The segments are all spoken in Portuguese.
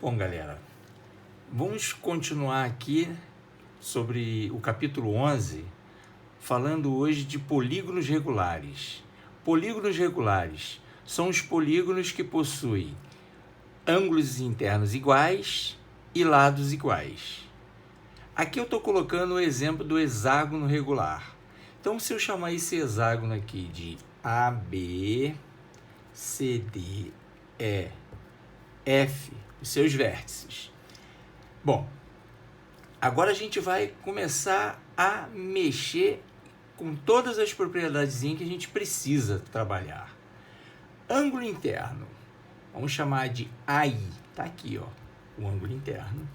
Bom, galera, vamos continuar aqui sobre o capítulo 11, falando hoje de polígonos regulares. Polígonos regulares são os polígonos que possuem ângulos internos iguais e lados iguais. Aqui eu estou colocando o exemplo do hexágono regular. Então, se eu chamar esse hexágono aqui de AB, CD, E, F, os seus vértices. Bom, agora a gente vai começar a mexer com todas as propriedades que a gente precisa trabalhar. Ângulo interno, vamos chamar de AI, tá aqui, ó, o ângulo interno.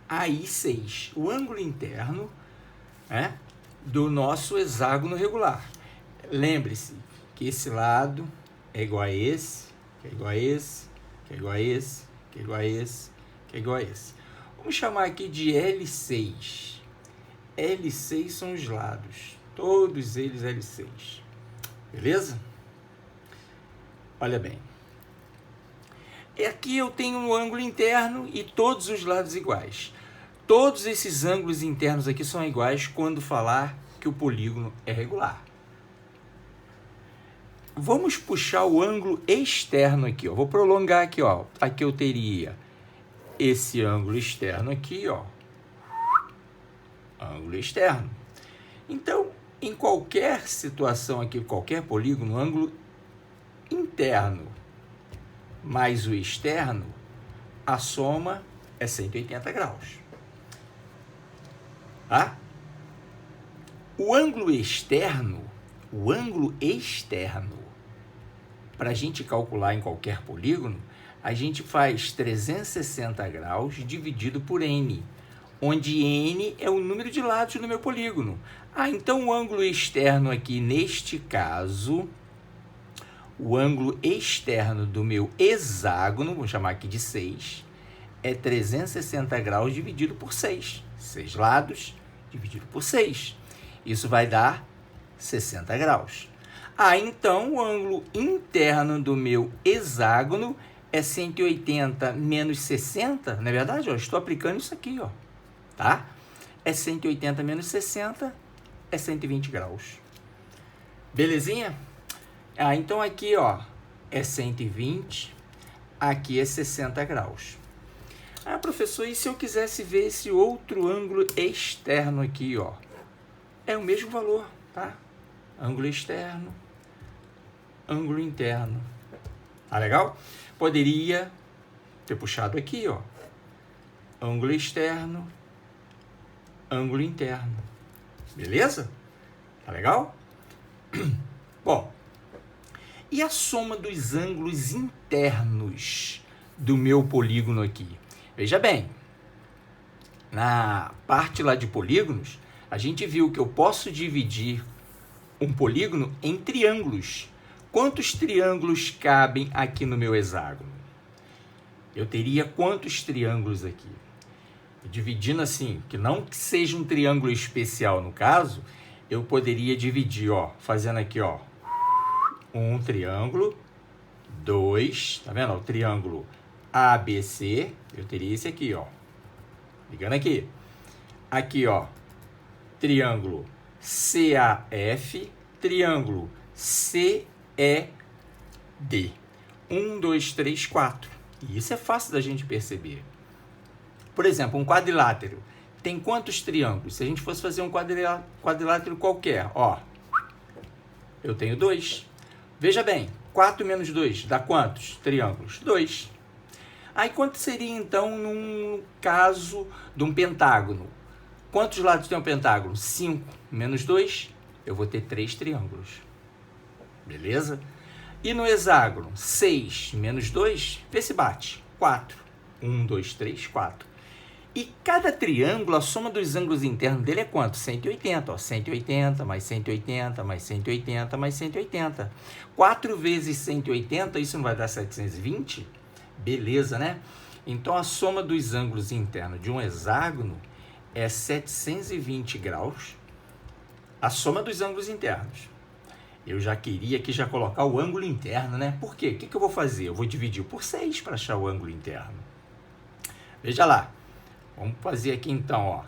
AI6, o ângulo interno do nosso hexágono regular. Lembre-se que esse lado é igual a esse, que é igual a esse, que é igual a esse, que é igual a esse, que é igual a esse. Vamos chamar aqui de L6. L6 são os lados, todos eles L6. Beleza? Olha bem. Aqui eu tenho um ângulo interno e todos os lados iguais. Todos esses ângulos internos aqui são iguais quando falar que o polígono é regular. Vamos puxar o ângulo externo aqui, ó. Vou prolongar aqui, ó. Aqui eu teria esse ângulo externo aqui, ó. Ângulo externo. Então, em qualquer situação aqui, qualquer polígono, o ângulo interno mais o externo, a soma é 180 graus. Tá? O ângulo externo, para a gente calcular em qualquer polígono, a gente faz 360 graus dividido por n, onde n é o número de lados do meu polígono. Então o ângulo externo aqui, neste caso, o ângulo externo do meu hexágono, vou chamar aqui de 6, é 360 graus dividido por 6. 6 lados dividido por 6. Isso vai dar 60 graus. Então o ângulo interno do meu hexágono é 180 menos 60. Na verdade, ó, estou aplicando isso aqui, ó, tá? É 180 menos 60, é 120 graus. Belezinha? Então aqui, ó, é 120, aqui é 60 graus. Professor, e se eu quisesse ver esse outro ângulo externo aqui, ó? É o mesmo valor, tá? Ângulo externo, ângulo interno. Tá legal? Poderia ter puxado aqui, ó. Ângulo externo, ângulo interno. Beleza? Tá legal? Bom, e a soma dos ângulos internos do meu polígono aqui? Veja bem, na parte lá de polígonos, a gente viu que eu posso dividir um polígono em triângulos. Quantos triângulos cabem aqui no meu hexágono? Eu teria quantos triângulos aqui? Dividindo assim, que não que seja um triângulo especial no caso, eu poderia dividir, ó, fazendo aqui, ó, um triângulo, dois, tá vendo? O triângulo ABC, eu teria esse aqui, ó. Ligando aqui. Aqui, ó, triângulo CAF, triângulo CED. 1, 2, 3, 4. E isso é fácil da gente perceber. Por exemplo, um quadrilátero tem quantos triângulos? Se a gente fosse fazer um quadrilátero qualquer, ó, eu tenho 2. Veja bem, 4 menos 2 dá quantos triângulos? 2. Aí quanto seria então num caso de um pentágono? Quantos lados tem um pentágono? 5 menos 2, eu vou ter 3 triângulos. Beleza? E no hexágono, 6 menos 2, vê se bate. 4. 1, 2, 3, 4. E cada triângulo, a soma dos ângulos internos dele é quanto? 180. Ó, 180 mais 180 mais 180 mais 180. 4 vezes 180, isso não vai dar 720? Beleza, né? Então, a soma dos ângulos internos de um hexágono é 720 graus. A soma dos ângulos internos. Eu já queria aqui já colocar o ângulo interno, né? Por quê? O que eu vou fazer? Eu vou dividir por 6 para achar o ângulo interno. Veja lá. Vamos fazer aqui então, ó.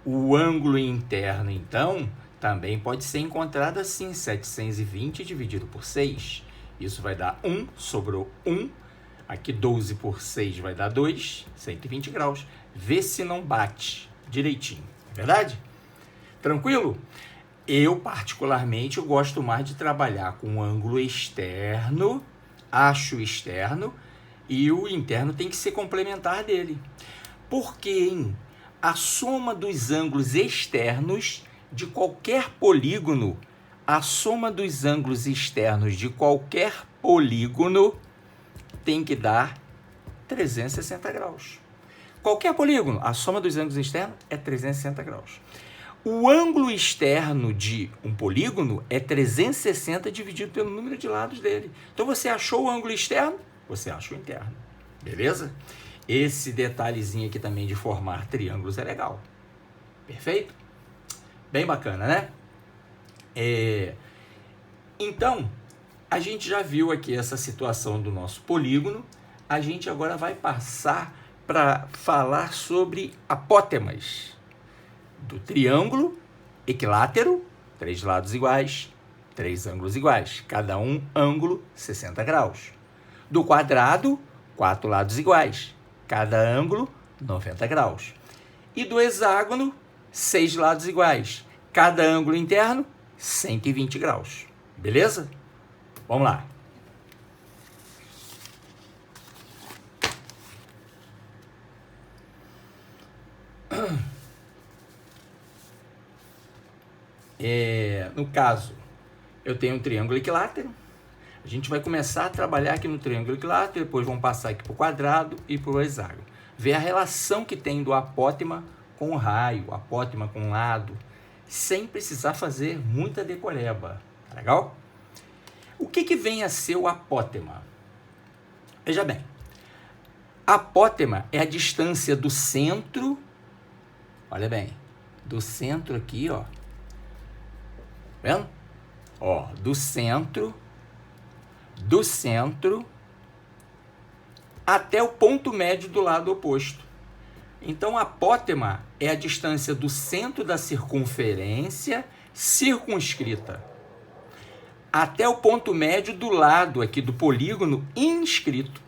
O ângulo interno, então, também pode ser encontrado assim, 720 dividido por 6. Isso vai dar 1, sobrou 1. Aqui 12 por 6 vai dar 2, 120 graus. Vê se não bate direitinho, é verdade? Tranquilo? Eu, particularmente, eu gosto mais de trabalhar com o ângulo externo, acho externo, e o interno tem que ser complementar dele. Porque a soma dos ângulos externos de qualquer polígono, a soma dos ângulos externos de qualquer polígono tem que dar 360 graus. Qualquer polígono, a soma dos ângulos externos é 360 graus. O ângulo externo de um polígono é 360 dividido pelo número de lados dele. Então, você achou o ângulo externo, você acha o interno. Beleza? Esse detalhezinho aqui também de formar triângulos é legal. Perfeito? Bem bacana, né? Então, a gente já viu aqui essa situação do nosso polígono. A gente agora vai passar para falar sobre apótemas do triângulo equilátero, 3 lados iguais, 3 ângulos iguais, cada um ângulo 60 graus. Do quadrado, 4 lados iguais, cada ângulo 90 graus. E do hexágono, 6 lados iguais, cada ângulo interno 120 graus. Beleza? Vamos lá. No caso, eu tenho um triângulo equilátero. A gente vai começar a trabalhar aqui no triângulo equilátero, depois vamos passar aqui para o quadrado e para o hexágono. Ver a relação que tem do apótema com o raio, apótema com o lado, sem precisar fazer muita decoreba. Tá legal? O que vem a ser o apótema? Veja bem, apótema é a distância do centro, olha bem, do centro aqui, ó, vendo? Ó, do centro até o ponto médio do lado oposto. Então, apótema é a distância do centro da circunferência circunscrita até o ponto médio do lado aqui do polígono inscrito.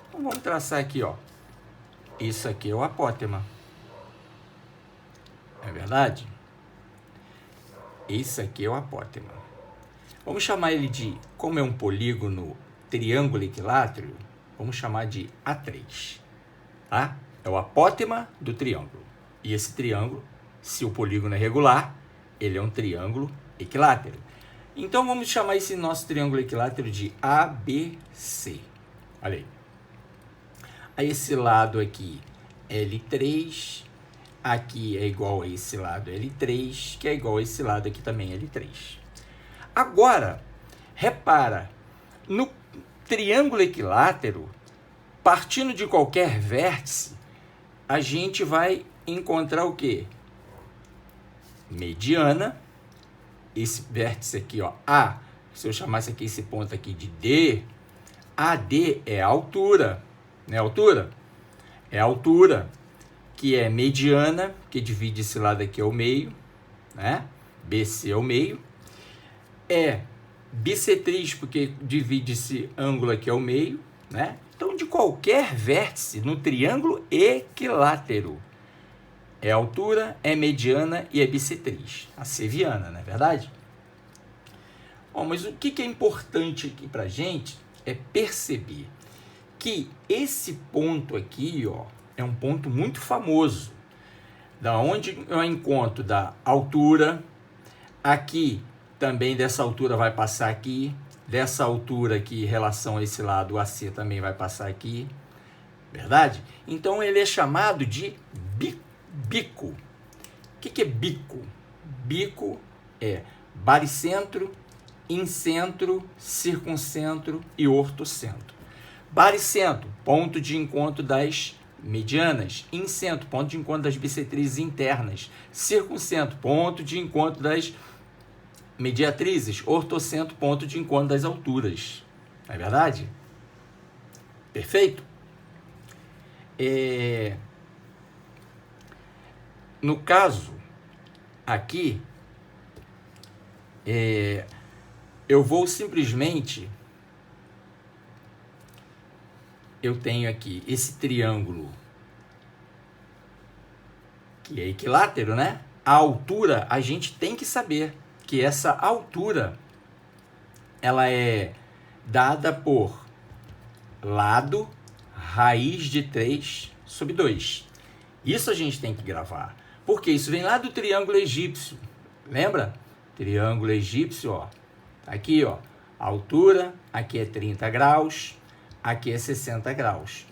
Então, vamos traçar aqui, ó. Isso aqui é o apótema. É verdade? Isso aqui é o apótema. Vamos chamar ele de, como é um polígono triângulo equilátero, vamos chamar de A3. Tá? É o apótema do triângulo. E esse triângulo, se o polígono é regular, ele é um triângulo equilátero. Então, vamos chamar esse nosso triângulo equilátero de ABC. Olha aí. A esse lado aqui, L3. Aqui é igual a esse lado L3, que é igual a esse lado aqui também L3. Agora, repara, no triângulo equilátero, partindo de qualquer vértice, a gente vai encontrar o quê? Mediana. Esse vértice aqui, ó, A, se eu chamasse aqui esse ponto aqui de D, AD é a altura, não é altura? É a altura, que é mediana, que divide esse lado aqui ao meio, né? BC ao meio. É bissetriz, porque divide esse ângulo aqui ao meio, né? Então, de qualquer vértice no triângulo equilátero, é altura, é mediana e é bissetriz. A seviana, não é verdade? Bom, mas o que é importante aqui pra gente é perceber que esse ponto aqui, ó, é um ponto muito famoso. Da onde eu encontro da altura, aqui também dessa altura vai passar aqui, dessa altura aqui em relação a esse lado, o AC também vai passar aqui, verdade? Então ele é chamado de bico. O que é bico? Bico é baricentro, incentro, circuncentro e ortocentro. Baricentro, ponto de encontro das medianas. Incentro, ponto de encontro das bissetrizes internas. Circuncentro, ponto de encontro das mediatrizes. Ortocentro, ponto de encontro das alturas. Não é verdade? Perfeito? no caso aqui, eu vou simplesmente, eu tenho aqui esse triângulo que é equilátero, né? A altura, a gente tem que saber que essa altura, ela é dada por lado raiz de 3 sobre 2. Isso a gente tem que gravar, porque isso vem lá do triângulo egípcio. Lembra? Triângulo egípcio, ó. Aqui, ó. A altura, aqui é 30 graus, aqui é 60 graus.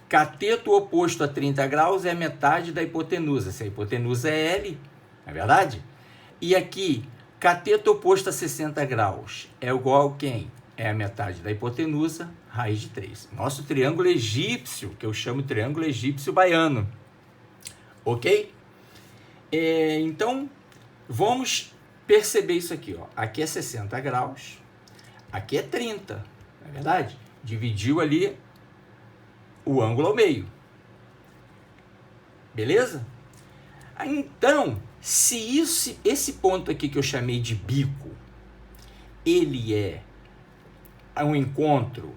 Cateto oposto a 30 graus é a metade da hipotenusa. Se a hipotenusa é L, não é verdade? E aqui, cateto oposto a 60 graus é igual a quem? É a metade da hipotenusa, raiz de 3. Nosso triângulo egípcio, que eu chamo de triângulo egípcio baiano. Ok? Então, vamos perceber isso aqui, ó. Aqui é 60 graus, aqui é 30, não é verdade? Dividiu ali o ângulo ao meio. Beleza? Então, se esse ponto aqui que eu chamei de bico, ele é um encontro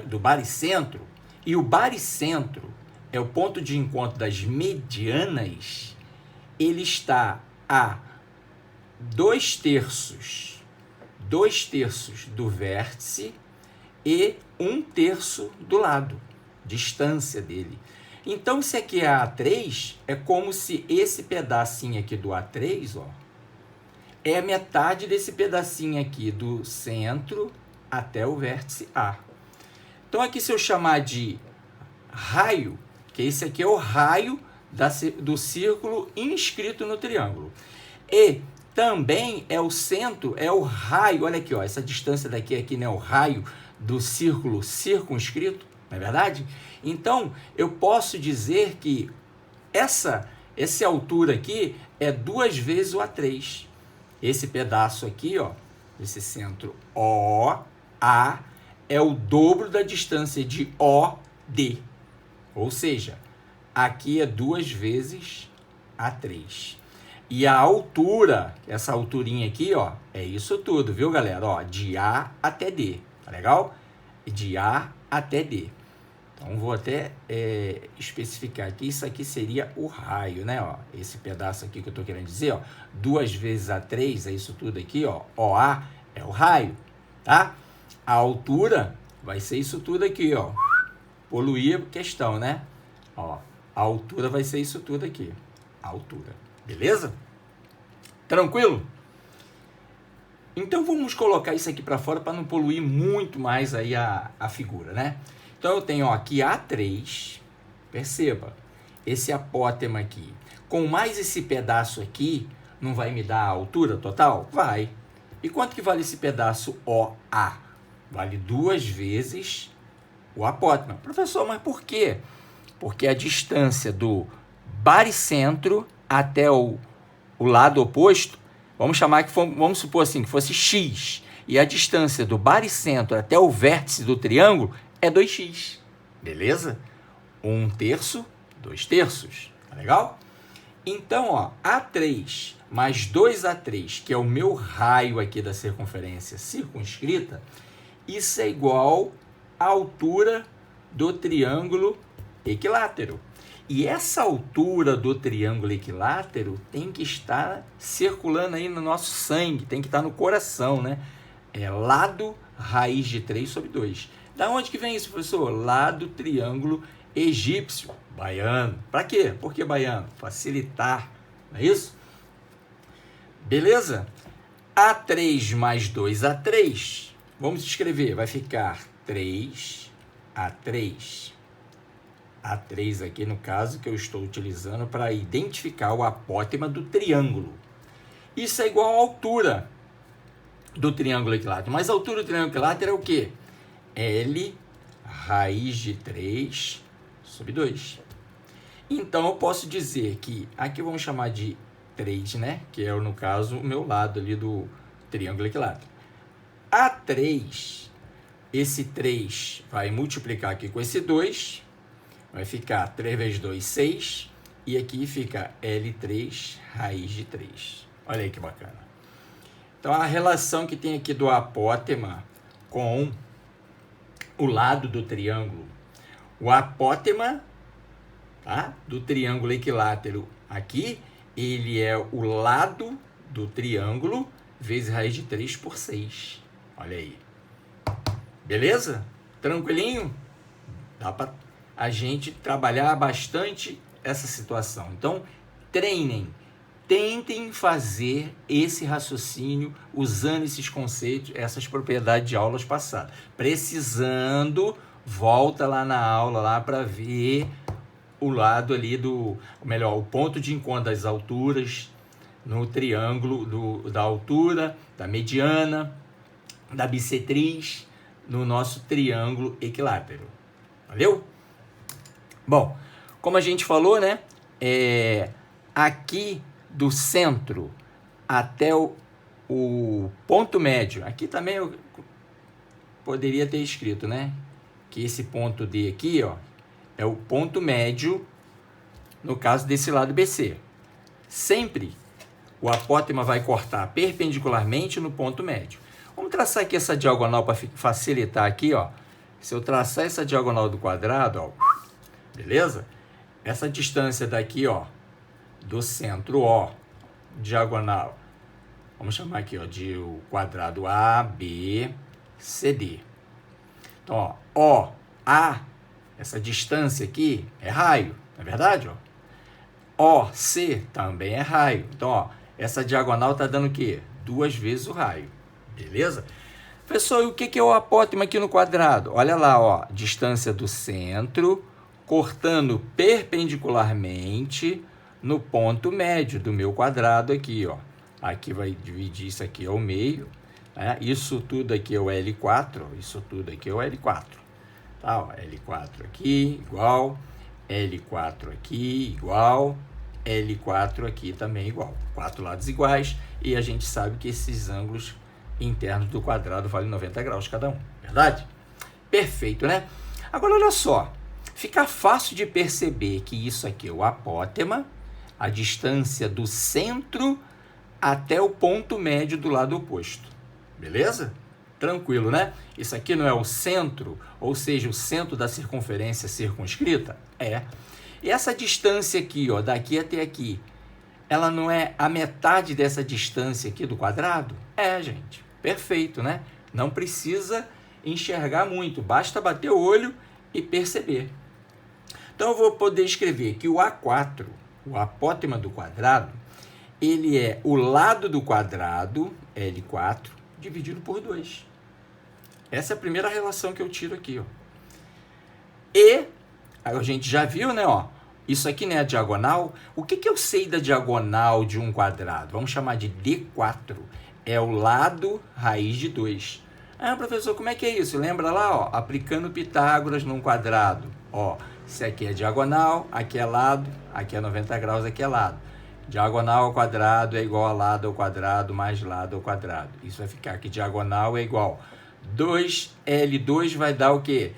do baricentro, e o baricentro é o ponto de encontro das medianas, ele está a 2/3 do vértice e 1/3 do lado, distância dele. Então, se aqui é A3, é como se esse pedacinho aqui do A3, ó, é a metade desse pedacinho aqui do centro até o vértice A. Então, aqui se eu chamar de raio, que esse aqui é o raio do círculo inscrito no triângulo. E também é o centro, é o raio, olha aqui, ó, essa distância daqui aqui, né, o raio do círculo circunscrito, não é verdade? Então, eu posso dizer que essa altura aqui é 2 vezes o A3. Esse pedaço aqui, ó, esse centro OA, é o dobro da distância de OD. Ou seja, aqui é 2 vezes A3. E a altura, essa alturinha aqui, ó, é isso tudo, viu, galera? Ó, de A até D, tá legal? De A até D. Então, vou até especificar aqui, isso aqui seria o raio, né? Ó, esse pedaço aqui que eu tô querendo dizer, ó, 2 vezes A3, é isso tudo aqui, ó, OA é o raio, tá? A altura vai ser isso tudo aqui, ó, poluir a questão, né? Ó, a altura vai ser isso tudo aqui, a altura, beleza? Tranquilo? Então, vamos colocar isso aqui para fora para não poluir muito mais aí a figura, né? Então, eu tenho ó, aqui A3, perceba, esse apótema aqui, com mais esse pedaço aqui, não vai me dar a altura total? Vai. E quanto que vale esse pedaço OA? Vale 2 vezes o apótema. Professor, mas por quê? Porque a distância do baricentro até o lado oposto, vamos chamar que vamos supor assim, que fosse X, e a distância do baricentro até o vértice do triângulo é 2x, beleza? 1/3, 2/3, tá legal? Então, ó, A3 mais 2A3, que é o meu raio aqui da circunferência circunscrita, isso é igual à altura do triângulo equilátero. E essa altura do triângulo equilátero tem que estar circulando aí no nosso sangue, tem que estar no coração, né? É lado raiz de 3 sobre 2. Da onde que vem isso, professor? Lá do triângulo egípcio, baiano. Para quê? Por que baiano? Facilitar, não é isso? Beleza? A3 mais 2A3, vamos escrever, vai ficar 3A3. A3 aqui, no caso, que eu estou utilizando para identificar o apótema do triângulo. Isso é igual à altura do triângulo equilátero. Mas a altura do triângulo equilátero é o quê? L raiz de 3 sobre 2. Então, eu posso dizer que, aqui vamos chamar de 3, né? Que é, no caso, o meu lado ali do triângulo equilátero. A3, esse 3 vai multiplicar aqui com esse 2, vai ficar 3 vezes 2, 6. e aqui fica L3 raiz de 3. Olha aí que bacana. Então, a relação que tem aqui do apótema com o lado do triângulo. O apótema, tá, do triângulo equilátero aqui, ele é o lado do triângulo vezes raiz de 3 por 6. Olha aí. Beleza? Tranquilinho? Dá para a gente trabalhar bastante essa situação. Então, treinem. Tentem fazer esse raciocínio usando esses conceitos, essas propriedades de aulas passadas. Precisando, volta lá na aula lá para ver o lado ali o ponto de encontro das alturas no triângulo da altura, da mediana, da bissetriz no nosso triângulo equilátero. Valeu? Bom, como a gente falou, né? Aqui do centro até o ponto médio. Aqui também eu poderia ter escrito, né? Que esse ponto D aqui, ó, é o ponto médio no caso desse lado BC. Sempre o apótema vai cortar perpendicularmente no ponto médio. Vamos traçar aqui essa diagonal para facilitar aqui, ó. Se eu traçar essa diagonal do quadrado, ó, beleza? Essa distância daqui, ó, do centro, ó, diagonal, vamos chamar aqui, ó, de o quadrado ABCD. Então, ó, A, essa distância aqui é raio, não é verdade, ó? OC também é raio. Então, ó, essa diagonal tá dando o quê? 2 vezes o raio, beleza? Professor, e o que é o apótema aqui no quadrado? Olha lá, ó, distância do centro, cortando perpendicularmente no ponto médio do meu quadrado aqui, ó. Aqui vai dividir isso aqui ao meio, né? Isso tudo aqui é o L4, isso tudo aqui é o L4. Tá, ó, L4 aqui igual, L4 aqui igual, L4 aqui também igual. 4 lados iguais, e a gente sabe que esses ângulos internos do quadrado valem 90 graus cada um, verdade? Perfeito, né? Agora, olha só, fica fácil de perceber que isso aqui é o apótema, a distância do centro até o ponto médio do lado oposto. Beleza? Tranquilo, né? Isso aqui não é o centro, ou seja, o centro da circunferência circunscrita? É. E essa distância aqui, ó, daqui até aqui, ela não é a metade dessa distância aqui do quadrado? É, gente. Perfeito, né? Não precisa enxergar muito, basta bater o olho e perceber. Então, eu vou poder escrever que o A4, o apótema do quadrado, ele é o lado do quadrado, L4, dividido por 2. Essa é a primeira relação que eu tiro aqui, ó. E a gente já viu, né, ó, isso aqui, né, a diagonal. O que eu sei da diagonal de um quadrado? Vamos chamar de D4. É o lado raiz de 2. Ah, professor, como é que é isso? Lembra lá, ó, aplicando Pitágoras num quadrado. Ó, isso aqui é diagonal, aqui é lado, aqui é 90 graus, aqui é lado. Diagonal ao quadrado é igual a lado ao quadrado mais lado ao quadrado. Isso vai ficar que diagonal é igual 2L2 vai dar o quê?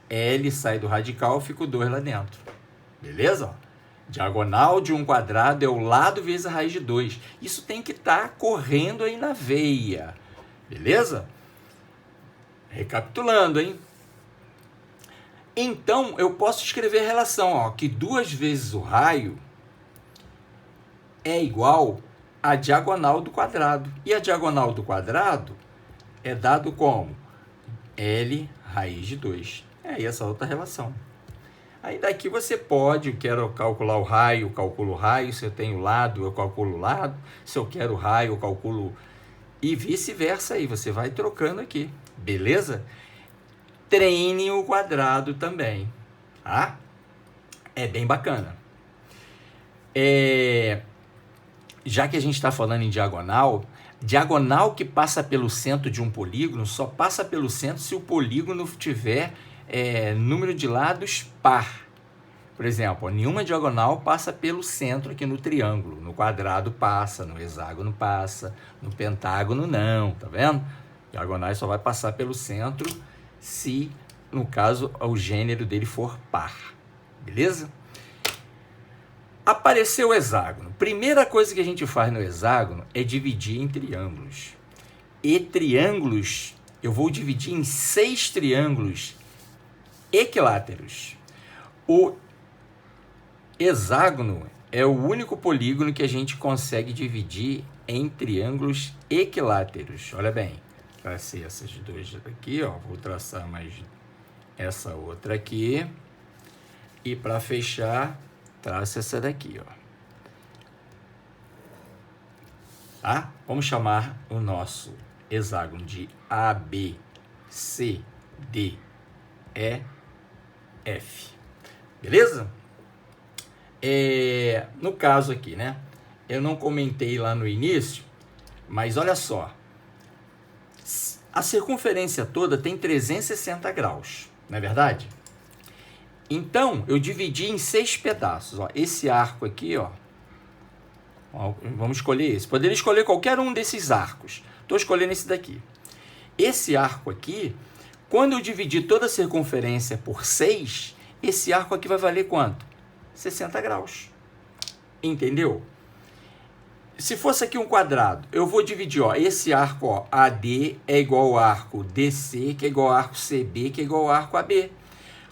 L sai do radical, fica o 2 lá dentro. Beleza? Diagonal de um quadrado é o lado vezes a raiz de 2. Isso tem que estar correndo aí na veia. Beleza? Recapitulando, hein? Então, eu posso escrever a relação, ó, que 2 vezes o raio é igual à diagonal do quadrado. E a diagonal do quadrado é dado como L raiz de 2. É essa outra relação. Aí daqui você pode, eu quero calcular o raio, eu calculo o raio. Se eu tenho lado, eu calculo o lado. Se eu quero raio, eu calculo... E vice-versa aí, você vai trocando aqui. Beleza? Treine o quadrado também. Tá? É bem bacana. Já que a gente está falando em diagonal, diagonal que passa pelo centro de um polígono só passa pelo centro se o polígono tiver número de lados par. Por exemplo, nenhuma diagonal passa pelo centro aqui no triângulo. No quadrado passa, no hexágono passa, no pentágono não, tá vendo? Diagonais só vai passar pelo centro se, no caso, o gênero dele for par. Beleza? Apareceu o hexágono. Primeira coisa que a gente faz no hexágono é dividir em triângulos. E triângulos, eu vou dividir em 6 triângulos equiláteros. O hexágono é o único polígono que a gente consegue dividir em triângulos equiláteros. Olha bem, tracei essas duas aqui, ó. Vou traçar mais essa outra aqui. E para fechar, traço essa daqui, ó. Tá? Vamos chamar o nosso hexágono de A, B, C, D, E, F. Beleza? No caso aqui, né? Eu não comentei lá no início, mas olha só. A circunferência toda tem 360 graus, não é verdade? Então, eu dividi em 6 pedaços. Ó. Esse arco aqui, ó. Vamos escolher esse. Poderia escolher qualquer um desses arcos. Estou escolhendo esse daqui. Esse arco aqui, quando eu dividir toda a circunferência por 6, esse arco aqui vai valer quanto? 60 graus. Entendeu? Se fosse aqui um quadrado, eu vou dividir, ó, esse arco, ó, AD é igual ao arco DC, que é igual ao arco CB, que é igual ao arco AB.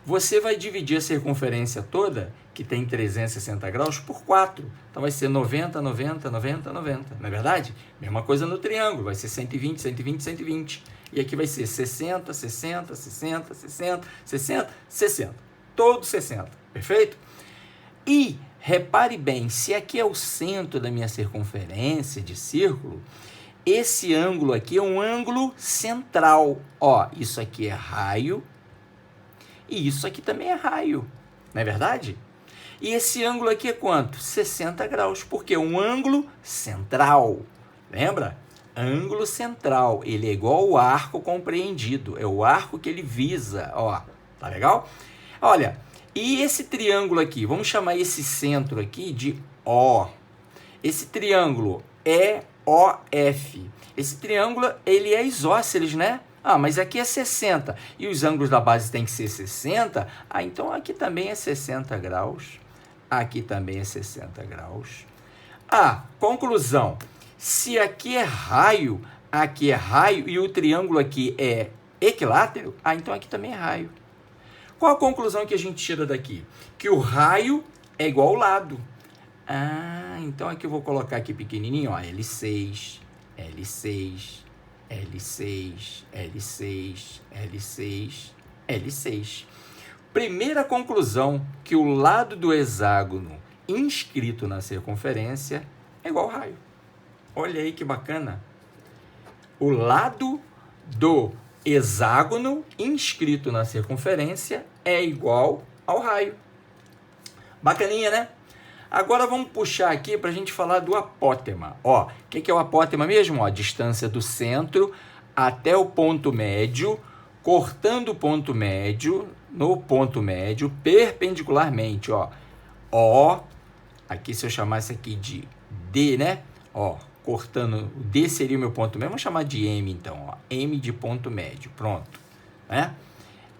Você vai dividir a circunferência toda, que tem 360 graus, por 4. Então vai ser 90, 90, 90, 90. Não é verdade? Mesma coisa no triângulo, vai ser 120, 120, 120. E aqui vai ser 60, 60, 60, 60, 60, 60. Todos 60. Perfeito? E repare bem, se aqui é o centro da minha circunferência de círculo, esse ângulo aqui é um ângulo central. Ó, isso aqui é raio e isso aqui também é raio, não é verdade? E esse ângulo aqui é quanto? 60 graus, porque é um ângulo central. Lembra? Ângulo central, ele é igual ao arco compreendido, é o arco que ele visa, ó, tá legal? Olha, e esse triângulo aqui, vamos chamar esse centro aqui de O. Esse triângulo é OF. Esse triângulo, ele é isósceles, né? Ah, mas aqui é 60 e os ângulos da base tem que ser 60. Ah, então aqui também é 60 graus. Aqui também é 60 graus. Ah, conclusão. Se aqui é raio e o triângulo aqui é equilátero, ah, então aqui também é raio. Qual a conclusão que a gente tira daqui? Que o raio é igual ao lado. Ah, então aqui eu vou colocar aqui pequenininho, ó, L6, L6, L6, L6, L6, L6. Primeira conclusão, que o lado do hexágono inscrito na circunferência é igual ao raio. Olha aí que bacana. O lado do hexágono inscrito na circunferência é igual ao raio. Bacaninha, né? Agora vamos puxar aqui para a gente falar do apótema. Ó, o que é o apótema mesmo? Ó, a distância do centro até o ponto médio, cortando o ponto médio no ponto médio perpendicularmente. Ó, aqui se eu chamasse aqui de D, né? Ó, cortando, o D seria o meu ponto médio, vamos chamar de M então, ó, M de ponto médio, pronto, né?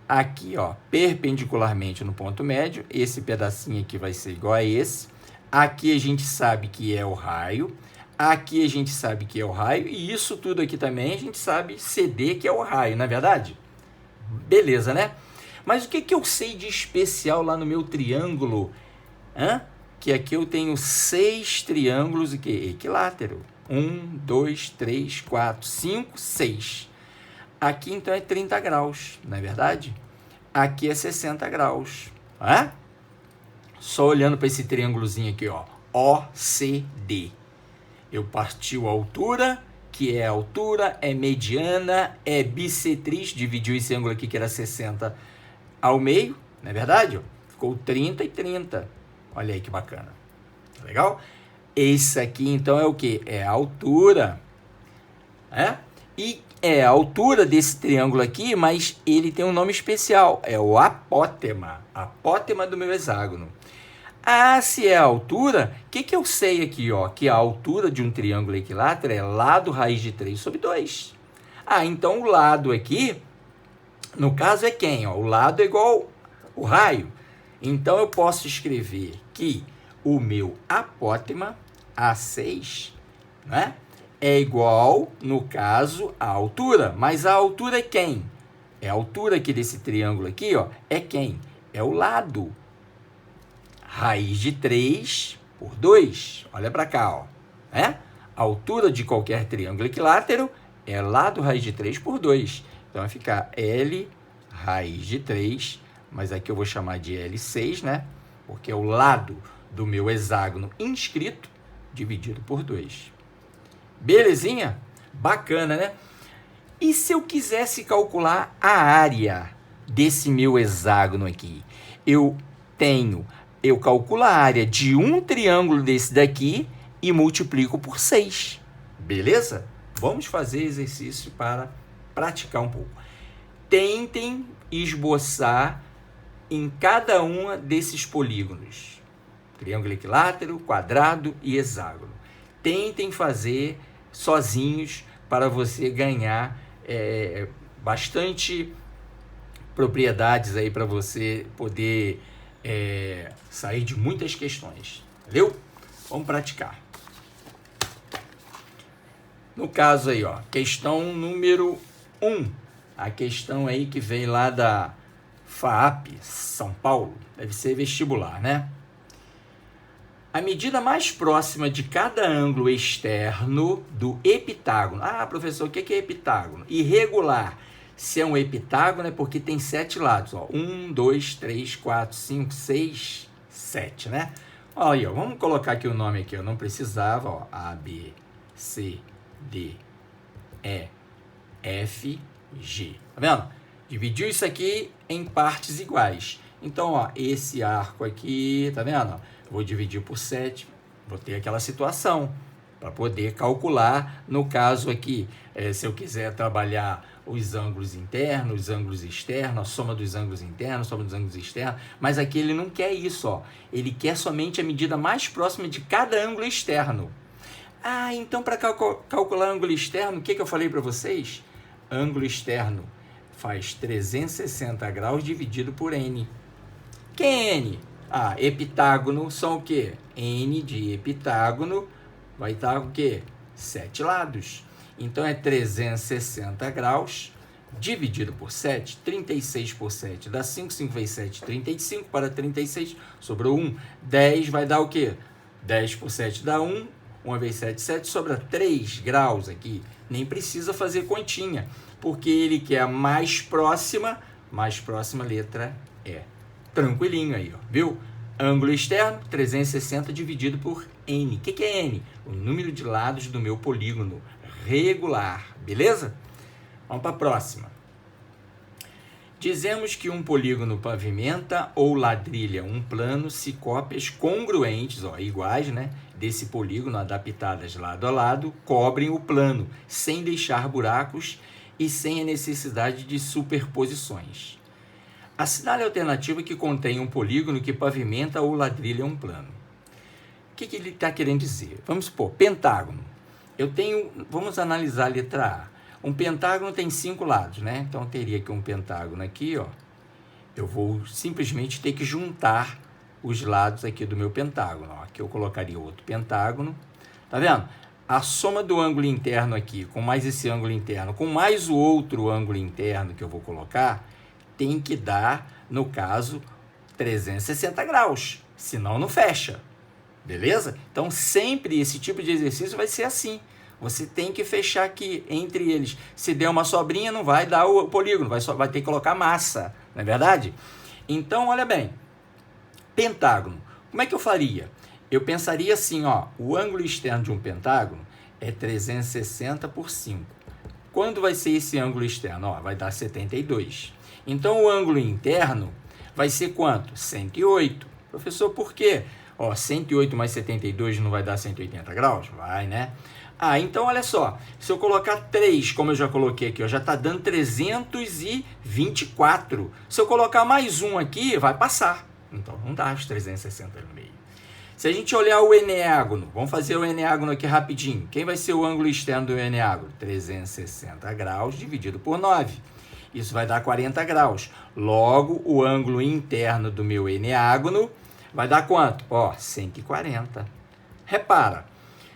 Aqui, ó, perpendicularmente no ponto médio, esse pedacinho aqui vai ser igual a esse. Aqui a gente sabe que é o raio, aqui a gente sabe que é o raio, e isso tudo aqui também a gente sabe CD, que é o raio, não é verdade? Beleza, né? Mas o que eu sei de especial lá no meu triângulo? Que aqui eu tenho 6 triângulos equilátero. 1, 2, 3, 4, 5, 6. Aqui então é 30 graus, não é verdade? Aqui é 60 graus. Só olhando para esse triângulozinho aqui, ó, OCD. Eu partiu a altura, que é altura, é mediana, é bissetriz, dividiu esse ângulo aqui que era 60 ao meio, não é verdade? Ficou 30 e 30. Olha aí que bacana. Tá legal? Esse aqui então é o quê? É a altura. E é a altura desse triângulo aqui, mas ele tem um nome especial. É o apótema. Apótema do meu hexágono. Ah, se é a altura, o que eu sei aqui? Ó? Que a altura de um triângulo equilátero é lado raiz de 3 sobre 2. Ah, então o lado aqui, no caso é quem? Ó? O lado é igual o raio. Então eu posso escrever que o meu apótema, A6, né? É igual, no caso, à altura. Mas a altura é quem? É a altura aqui desse triângulo aqui, ó, é quem? É o lado. Raiz de 3 por 2. Olha para cá, ó. A altura de qualquer triângulo equilátero é lado raiz de 3 por 2. Então, vai ficar L raiz de 3, mas aqui eu vou chamar de L6, né? Porque é o lado do meu hexágono inscrito dividido por 2. Belezinha? Bacana, né? E se eu quisesse calcular a área desse meu hexágono aqui? Eu calculo a área de um triângulo desse daqui e multiplico por 6. Beleza? Vamos fazer exercício para praticar um pouco. Tentem esboçar em cada um desses polígonos. Triângulo equilátero, quadrado e hexágono. Tentem fazer sozinhos para você ganhar bastante propriedades aí para você poder sair de muitas questões. Valeu? Vamos praticar. No caso aí, ó, questão número 1. A questão aí que vem lá da FAAP, São Paulo. Deve ser vestibular, né? A medida mais próxima de cada ângulo externo do epitágono. Ah, professor, o que é epitágono? Irregular. Se é um epitágono é porque tem 7 lados. Ó. 1, 2, 3, 4, 5, 6, 7, né? Olha aí, ó. Vamos colocar aqui o nome aqui. Eu não precisava. Ó. A, B, C, D, E, F, G. Tá vendo? Dividiu isso aqui em partes iguais. Então, ó, esse arco aqui, tá vendo? Vou dividir por 7, vou ter aquela situação para poder calcular, no caso aqui, se eu quiser trabalhar os ângulos internos, os ângulos externos, a soma dos ângulos internos, a soma dos ângulos externos, mas aqui ele não quer isso, ó. Ele quer somente a medida mais próxima de cada ângulo externo. Ah, então para calcular ângulo externo, o que eu falei para vocês? Ângulo externo faz 360 graus dividido por N. Quem é N? Ah, epitágono são o quê? N de epitágono vai estar o quê? 7 lados. Então, é 360 graus dividido por 7. 36 por 7 dá 5. 5 vezes 7, 35. Para 36, sobrou 1. 10 vai dar o quê? 10 por 7 dá 1. 1 vezes 7, 7. Sobra 3 graus aqui. Nem precisa fazer continha, porque ele quer a mais próxima letra E. Tranquilinho aí, ó, viu? Ângulo externo, 360 dividido por N. O que é N? O número de lados do meu polígono regular, beleza? Vamos para a próxima. Dizemos que um polígono pavimenta ou ladrilha um plano se cópias congruentes, ó, iguais, né, desse polígono adaptadas lado a lado, cobrem o plano, sem deixar buracos e sem a necessidade de superposições. Assinale a alternativa que contém um polígono que pavimenta ou ladrilha um plano. O que ele está querendo dizer? Vamos supor, pentágono. Vamos analisar a letra A. Um pentágono tem 5 lados, né? Então, eu teria aqui um pentágono aqui, ó. Eu vou simplesmente ter que juntar os lados aqui do meu pentágono. Ó. Aqui eu colocaria outro pentágono. Tá vendo? A soma do ângulo interno aqui, com mais esse ângulo interno, com mais o outro ângulo interno que eu vou colocar, tem que dar, no caso, 360 graus. Senão, não fecha. Beleza? Então, sempre esse tipo de exercício vai ser assim. Você tem que fechar aqui entre eles. Se der uma sobrinha, não vai dar o polígono, vai ter que colocar massa, não é verdade? Então, olha bem, pentágono, como é que eu faria? Eu pensaria assim, ó, o ângulo externo de um pentágono é 360 por 5. Quando vai ser esse ângulo externo? Ó, vai dar 72. Então, o ângulo interno vai ser quanto? 108. Professor, por quê? Ó, 108 mais 72 não vai dar 180 graus? Vai, né? Ah, então olha só, se eu colocar 3, como eu já coloquei aqui, ó, já está dando 324. Se eu colocar mais um aqui, vai passar. Então, não dá os 360 no meio. Se a gente olhar o eneágono, vamos fazer o eneágono aqui rapidinho. Quem vai ser o ângulo externo do eneágono? 360 graus dividido por 9. Isso vai dar 40 graus. Logo, o ângulo interno do meu eneágono vai dar quanto? Ó, 140. Repara,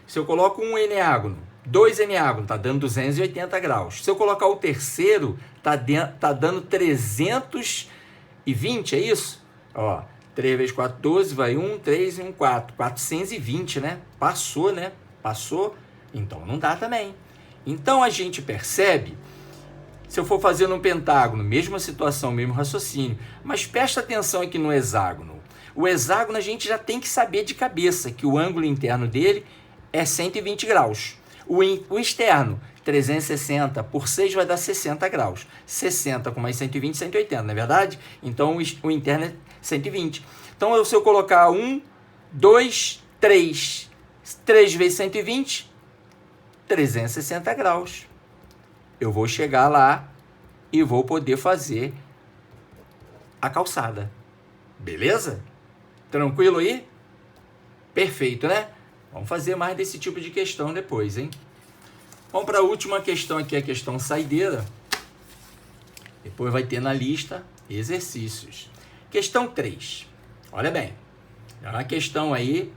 se eu coloco um eneágono, 2 eneágonos, tá dando 280 graus. Se eu colocar o terceiro, tá dando 320, é isso? Ó, 3 vezes 4, 12, vai 1, 3 e 1, 4. 420, né? Passou, né? Passou, então não dá também. Então a gente percebe, se eu for fazer um pentágono, mesma situação, mesmo raciocínio, mas presta atenção aqui no hexágono. O hexágono a gente já tem que saber de cabeça que o ângulo interno dele é 120 graus. O externo, 360 por 6 vai dar 60 graus. 60 com mais 120, 180, não é verdade? Então o interno é 120. Então se eu colocar 1, 2, 3, 3 vezes 120, 360 graus. Eu vou chegar lá e vou poder fazer a calçada. Beleza? Tranquilo aí? Perfeito, né? Vamos fazer mais desse tipo de questão depois, hein? Vamos para a última questão aqui, a questão saideira. Depois vai ter na lista exercícios. Questão 3. Olha bem, é uma questão aí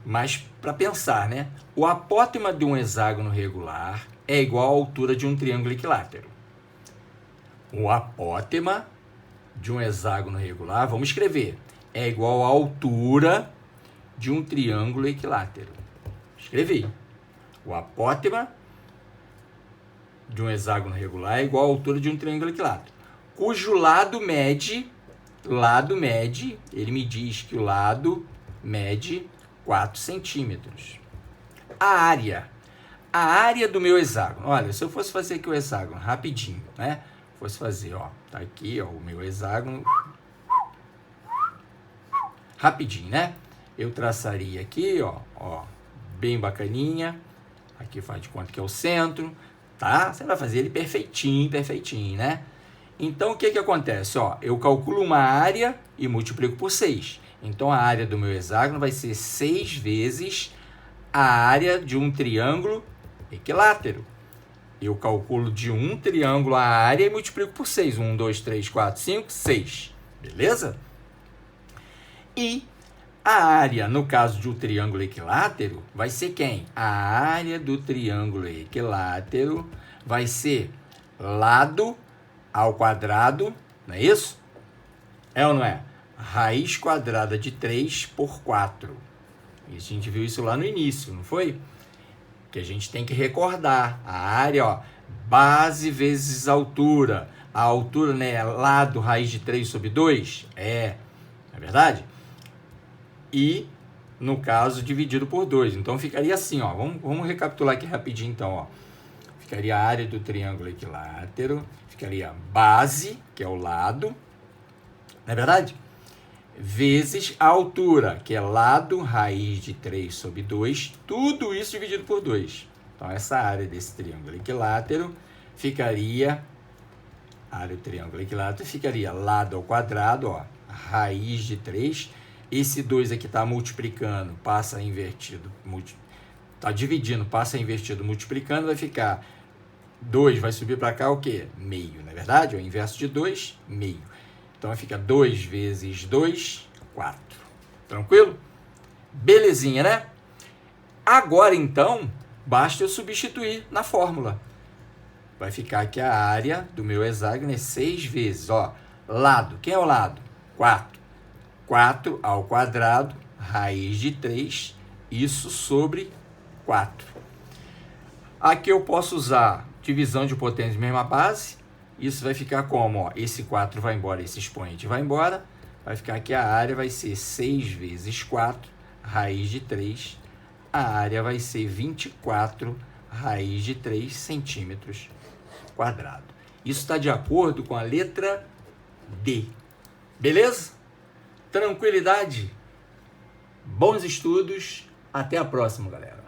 mais para pensar, né? O apótema de um hexágono regular é igual à altura de um triângulo equilátero. O apótema de um hexágono regular, vamos escrever, é igual à altura de um triângulo equilátero. Escrevi. O apótema de um hexágono regular é igual à altura de um triângulo equilátero, cujo lado mede, ele me diz que o lado mede 4 centímetros. A área do meu hexágono, olha, se eu fosse fazer aqui o hexágono rapidinho, né? Fosse fazer, ó, tá aqui, ó, o meu hexágono, rapidinho, né? Eu traçaria aqui, ó, bem bacaninha, aqui faz de conta que é o centro, tá? Você vai fazer ele perfeitinho, né? Então, o que que acontece? Ó, eu calculo uma área e multiplico por 6. Então, a área do meu hexágono vai ser 6 vezes a área de um triângulo equilátero. Eu calculo de um triângulo a área e multiplico por 6. 1, 2, 3, 4, 5, 6. Beleza? E a área, no caso de um triângulo equilátero, vai ser quem? A área do triângulo equilátero vai ser lado ao quadrado, não é isso? É ou não é? Raiz quadrada de 3 por 4. E a gente viu isso lá no início, não foi? Que a gente tem que recordar. A área, ó, base vezes altura. A altura, né, é lado raiz de 3 sobre 2? É verdade? E, no caso, dividido por 2. Então, ficaria assim, ó. Vamos recapitular aqui rapidinho, então, ó. Ficaria a área do triângulo equilátero, ficaria base, que é o lado, não é verdade? Vezes a altura, que é lado raiz de 3 sobre 2, tudo isso dividido por 2. Então, essa área desse triângulo equilátero ficaria, a área do triângulo equilátero ficaria lado ao quadrado, ó, raiz de 3. Esse 2 aqui está multiplicando, passa invertido, está dividindo, passa invertido, multiplicando, vai ficar 2, vai subir para cá o quê? Meio, não é verdade? O inverso de 2, meio. Então, fica 2 vezes 2, 4. Tranquilo? Belezinha, né? Agora, então, basta eu substituir na fórmula. Vai ficar aqui a área do meu hexágono é 6 vezes, ó, lado. Quem é o lado? 4. 4 ao quadrado, raiz de 3, isso sobre 4. Aqui eu posso usar divisão de potência de mesma base. Isso vai ficar como? Ó, esse 4 vai embora, esse expoente vai embora. Vai ficar aqui a área, vai ser 6 vezes 4, raiz de 3. A área vai ser 24 raiz de 3 centímetros quadrados. Isso está de acordo com a letra D. Beleza? Tranquilidade? Bons estudos. Até a próxima, galera.